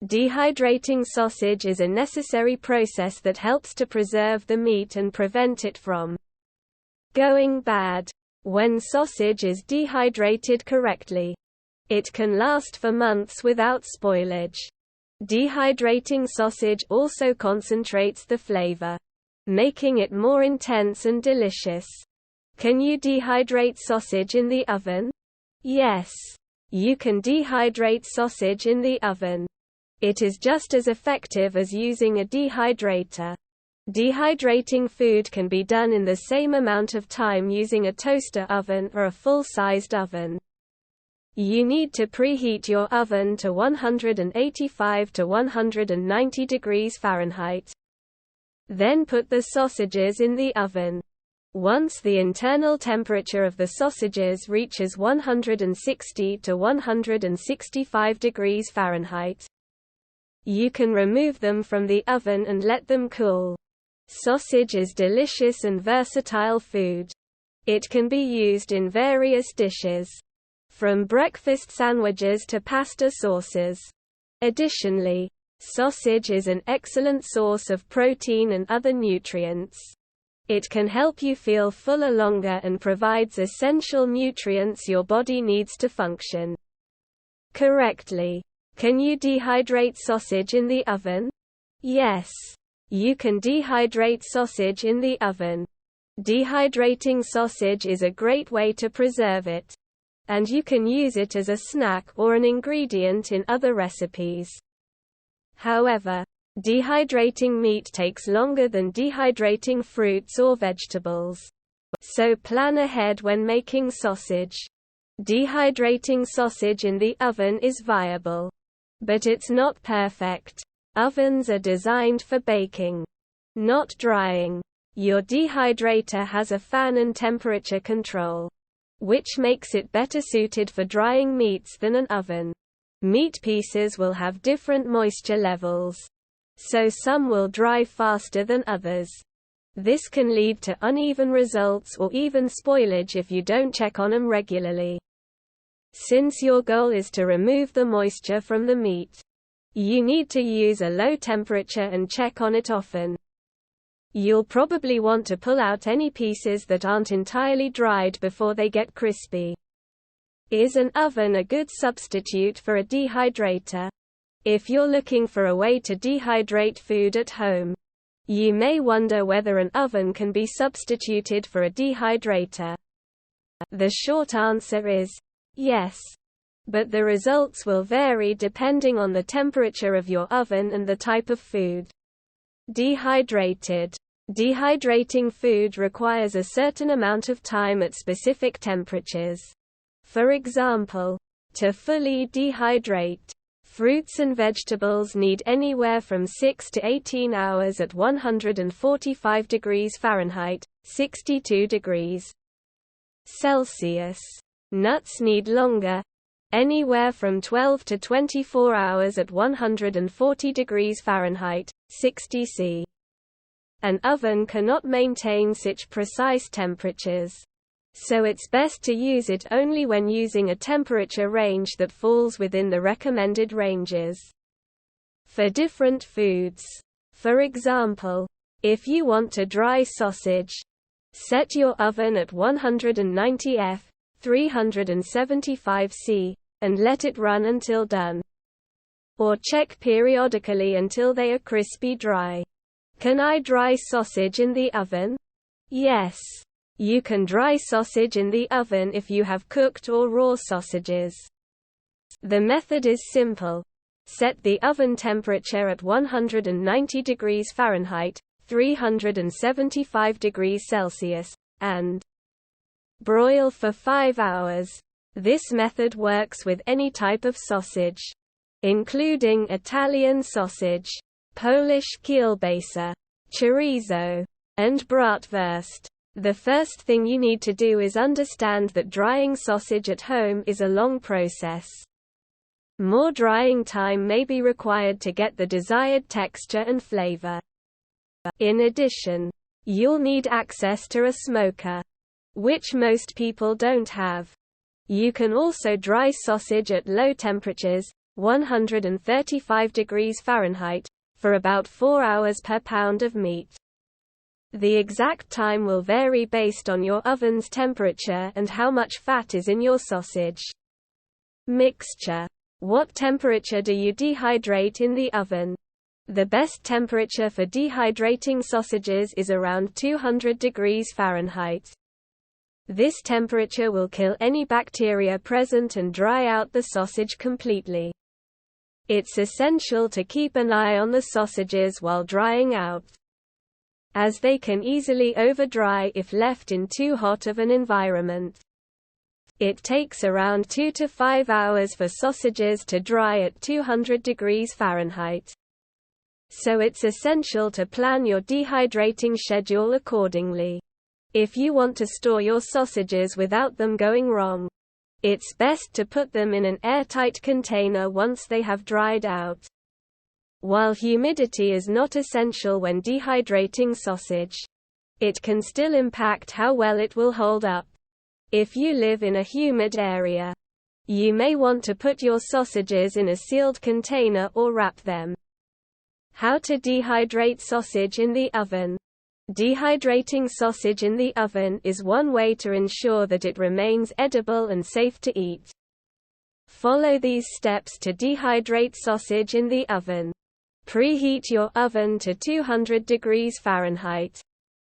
Dehydrating sausage is a necessary process that helps to preserve the meat and prevent it from going bad. When sausage is dehydrated correctly, it can last for months without spoilage. Dehydrating sausage also concentrates the flavor, making it more intense and delicious. Can you dehydrate sausage in the oven? Yes, you can dehydrate sausage in the oven. It is just as effective as using a dehydrator. Dehydrating food can be done in the same amount of time using a toaster oven or a full-sized oven. You need to preheat your oven to 185 to 190 degrees Fahrenheit. Then put the sausages in the oven. Once the internal temperature of the sausages reaches 160 to 165 degrees Fahrenheit, you can remove them from the oven and let them cool. Sausage is delicious and versatile food. It can be used in various dishes, from breakfast sandwiches to pasta sauces. Additionally, sausage is an excellent source of protein and other nutrients. It can help you feel fuller longer and provides essential nutrients your body needs to function correctly. Can you dehydrate sausage in the oven? Yes, you can dehydrate sausage in the oven. Dehydrating sausage is a great way to preserve it, and you can use it as a snack or an ingredient in other recipes. However, dehydrating meat takes longer than dehydrating fruits or vegetables. So plan ahead when making sausage. Dehydrating sausage in the oven is viable, but it's not perfect. Ovens are designed for baking, not drying. Your dehydrator has a fan and temperature control, which makes it better suited for drying meats than an oven. Meat pieces will have different moisture levels, so some will dry faster than others. This can lead to uneven results or even spoilage if you don't check on them regularly. Since your goal is to remove the moisture from the meat, you need to use a low temperature and check on it often. You'll probably want to pull out any pieces that aren't entirely dried before they get crispy. Is an oven a good substitute for a dehydrator? If you're looking for a way to dehydrate food at home, you may wonder whether an oven can be substituted for a dehydrator. The short answer is yes, but the results will vary depending on the temperature of your oven and the type of food. Dehydrating food requires a certain amount of time at specific temperatures. For example, to fully dehydrate, fruits and vegetables need anywhere from 6 to 18 hours at 145 degrees Fahrenheit, 62 degrees Celsius. Nuts need longer, anywhere from 12 to 24 hours at 140 degrees Fahrenheit, 60 C. An oven cannot maintain such precise temperatures, so it's best to use it only when using a temperature range that falls within the recommended ranges. For different foods, for example, if you want to dry sausage, set your oven at 190 F, 375 C, and let it run until done. Or check periodically until they are crispy dry. Can I dry sausage in the oven? Yes, you can dry sausage in the oven if you have cooked or raw sausages. The method is simple. Set the oven temperature at 190 degrees Fahrenheit, 375 degrees Celsius, and broil for 5 hours. This method works with any type of sausage, including Italian sausage, Polish kielbasa, chorizo, and bratwurst. The first thing you need to do is understand that drying sausage at home is a long process. More drying time may be required to get the desired texture and flavor. In addition, you'll need access to a smoker, which most people don't have. You can also dry sausage at low temperatures, 135 degrees Fahrenheit, for about 4 hours per pound of meat. The exact time will vary based on your oven's temperature and how much fat is in your sausage mixture. What temperature do you dehydrate in the oven? The best temperature for dehydrating sausages is around 200 degrees Fahrenheit. This temperature will kill any bacteria present and dry out the sausage completely. It's essential to keep an eye on the sausages while drying out, as they can easily overdry if left in too hot of an environment. It takes around 2 to 5 hours for sausages to dry at 200 degrees Fahrenheit. So it's essential to plan your dehydrating schedule accordingly. If you want to store your sausages without them going wrong, it's best to put them in an airtight container once they have dried out. While humidity is not essential when dehydrating sausage, it can still impact how well it will hold up. If you live in a humid area, you may want to put your sausages in a sealed container or wrap them. How to dehydrate sausage in the oven. Dehydrating sausage in the oven is one way to ensure that it remains edible and safe to eat. Follow these steps to dehydrate sausage in the oven. Preheat your oven to 200 degrees Fahrenheit.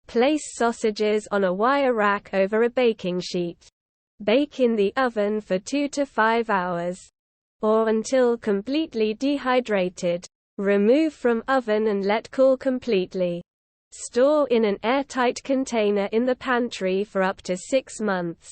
Place sausages on a wire rack over a baking sheet. Bake in the oven for 2 to 5 hours, or until completely dehydrated. Remove from oven and let cool completely. Store in an airtight container in the pantry for up to 6 months.